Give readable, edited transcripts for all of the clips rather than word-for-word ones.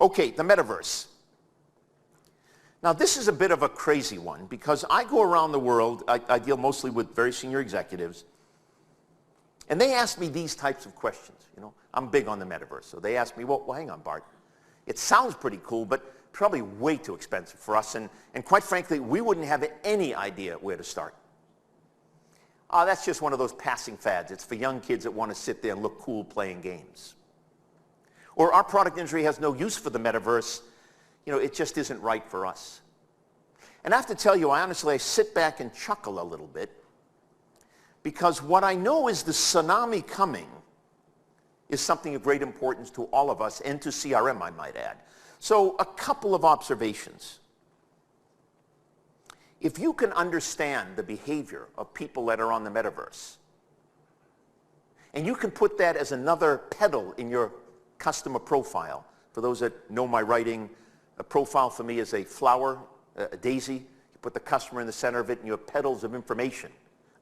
Okay, the metaverse. Now this is a bit of a crazy one because I go around the world, I deal mostly with very senior executives, and they ask me these types of questions. You know, I'm big on the metaverse, so they ask me, well hang on, Bart. It sounds pretty cool, but probably way too expensive for us, and quite frankly, we wouldn't have any idea where to start. That's just one of those passing fads. It's for young kids that want to sit there and look cool playing games. Or our product industry has no use for the metaverse. You know, it just isn't right for us. And I have to tell you, I sit back and chuckle a little bit because what I know is the tsunami coming is something of great importance to all of us and to CRM, I might add. So a couple of observations. If you can understand the behavior of people that are on the metaverse, and you can put that as another pedal in your customer profile. For those that know my writing, a profile for me is a flower, a daisy. You put the customer in the center of it and you have petals of information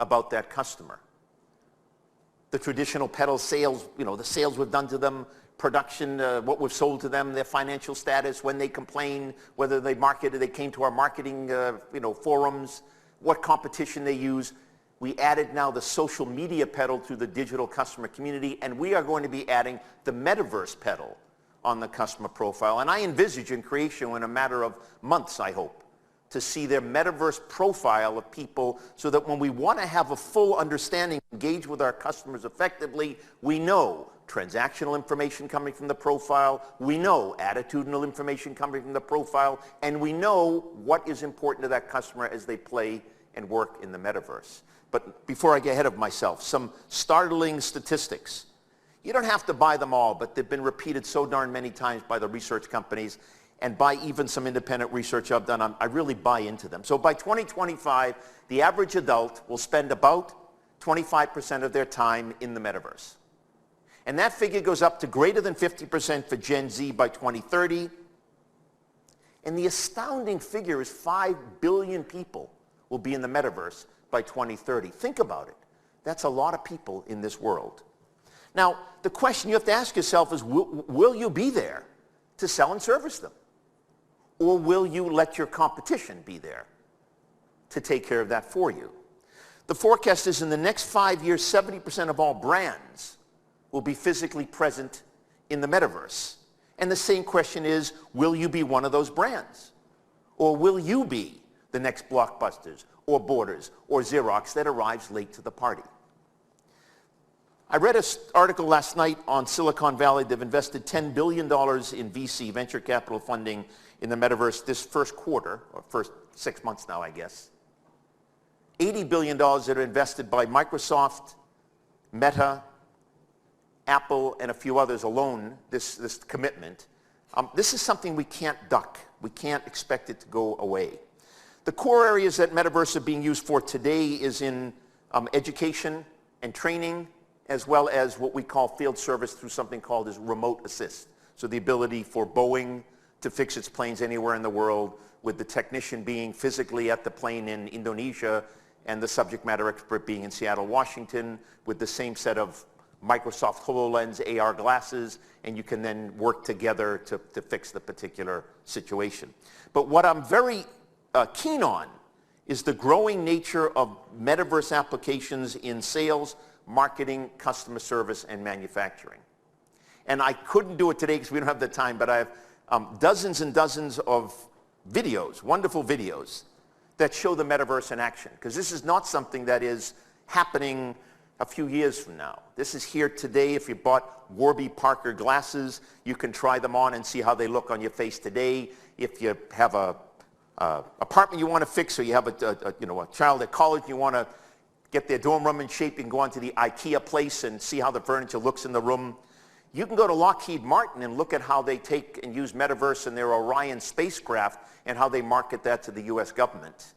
about that customer. The traditional petal sales, you know, the sales we've done to them, production, what we've sold to them, their financial status, when they complain, whether they marketed, they came to our marketing forums, what competition they use. We added now the social media pedal to the digital customer community, and we are going to be adding the metaverse pedal on the customer profile. And I envisage in Creato in a matter of months, I hope, to see their metaverse profile of people so that when we want to have a full understanding, engage with our customers effectively, we know transactional information coming from the profile, we know attitudinal information coming from the profile, and we know what is important to that customer as they play and work in the metaverse. But before I get ahead of myself, some startling statistics. You don't have to buy them all, but they've been repeated so darn many times by the research companies and by even some independent research I've done. I really buy into them. So by 2025, the average adult will spend about 25% of their time in the metaverse. And that figure goes up to greater than 50% for Gen Z by 2030. And the astounding figure is 5 billion people will be in the metaverse by 2030. Think about it. That's a lot of people in this world. Now, the question you have to ask yourself is, will you be there to sell and service them? Or will you let your competition be there to take care of that for you? The forecast is in the next 5 years, 70% of all brands will be physically present in the metaverse. And the same question is, will you be one of those brands? Or will you be the next Blockbusters or Borders or Xerox that arrives late to the party? I read an article last night on Silicon Valley. They've invested $10 billion in VC, venture capital funding, in the metaverse this first quarter, or first 6 months now, I guess. $80 billion that are invested by Microsoft, Meta, Apple, and a few others alone, this commitment. This is something we can't duck. We can't expect it to go away. The core areas that metaverse are being used for today is in education and training, as well as what we call field service through something called as remote assist. So the ability for Boeing to fix its planes anywhere in the world, with the technician being physically at the plane in Indonesia and the subject matter expert being in Seattle, Washington, with the same set of Microsoft HoloLens AR glasses, and you can then work together to fix the particular situation. But what I'm very keen on is the growing nature of metaverse applications in sales, marketing, customer service, and manufacturing. And I couldn't do it today because we don't have the time, but I have dozens and dozens of videos, wonderful videos, that show the metaverse in action. Because this is not something that is happening a few years from now. This is here today. If you bought Warby Parker glasses, you can try them on and see how they look on your face today. If you have a apartment you want to fix, or you have a child at college, you want to get their dorm room in shape, you can go onto the IKEA place and see how the furniture looks in the room. You can go to Lockheed Martin and look at how they take and use metaverse in their Orion spacecraft and how they market that to the US government.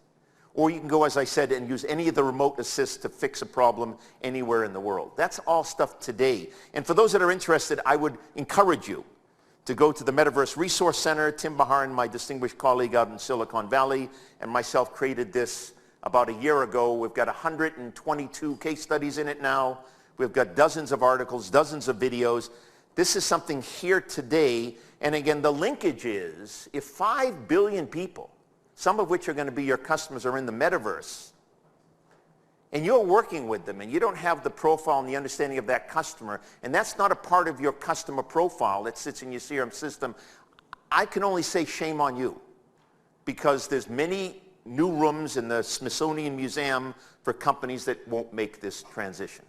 Or you can go, as I said, and use any of the remote assists to fix a problem anywhere in the world. That's all stuff today. And for those that are interested, I would encourage you to go to the Metaverse Resource Center. Tim Baharin, my distinguished colleague out in Silicon Valley, and myself created this about a year ago. We've got 122 case studies in it now. We've got dozens of articles, dozens of videos. This is something here today. And again, the linkage is if 5 billion people, some of which are going to be your customers, are in the metaverse, and you're working with them and you don't have the profile and the understanding of that customer, and that's not a part of your customer profile that sits in your CRM system, I can only say shame on you, because there's many new rooms in the Smithsonian Museum for companies that won't make this transition.